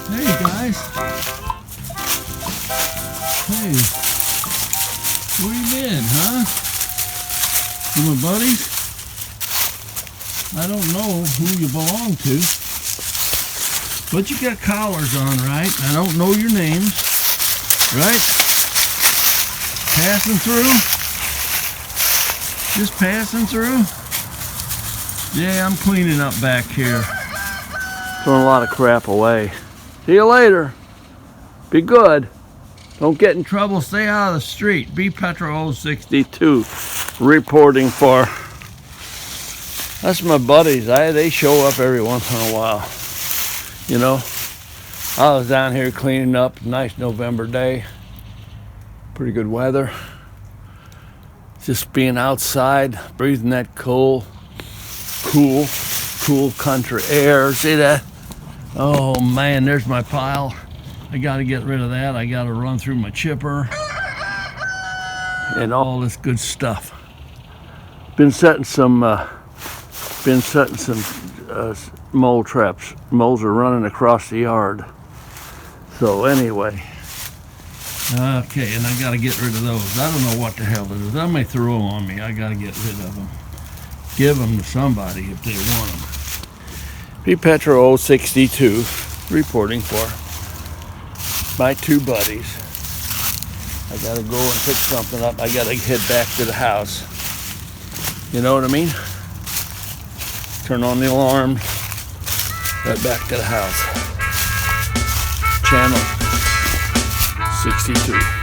Hey guys. Hey. Where you been, huh? You my buddies? I don't know who you belong to. But you got collars on, right? I don't know your names. Right? Passing through? Just passing through? Yeah, I'm cleaning up back here. Throwing a lot of crap away. See you later. Be good. Don't get in trouble. Stay out of the street. Be Petro 062 reporting for. That's my buddies. They show up every once in a while. You know, I was down here cleaning up. Nice November day. Pretty good weather. Just being outside, breathing that cool country air. See that? Oh man, there's my pile. I gotta get rid of that. I gotta run through my chipper and all this good stuff. Been setting some mole traps. Moles are running across the yard. So anyway, okay, and I gotta get rid of those. I don't know what the hell it is. I may throw them on me. I gotta get rid of them. Give them to somebody if they want them. P. Petro 062 reporting for my two buddies. I gotta go and pick something up. I gotta head back to the house. You know what I mean? Turn on the alarm. Right back to the house. Channel 62.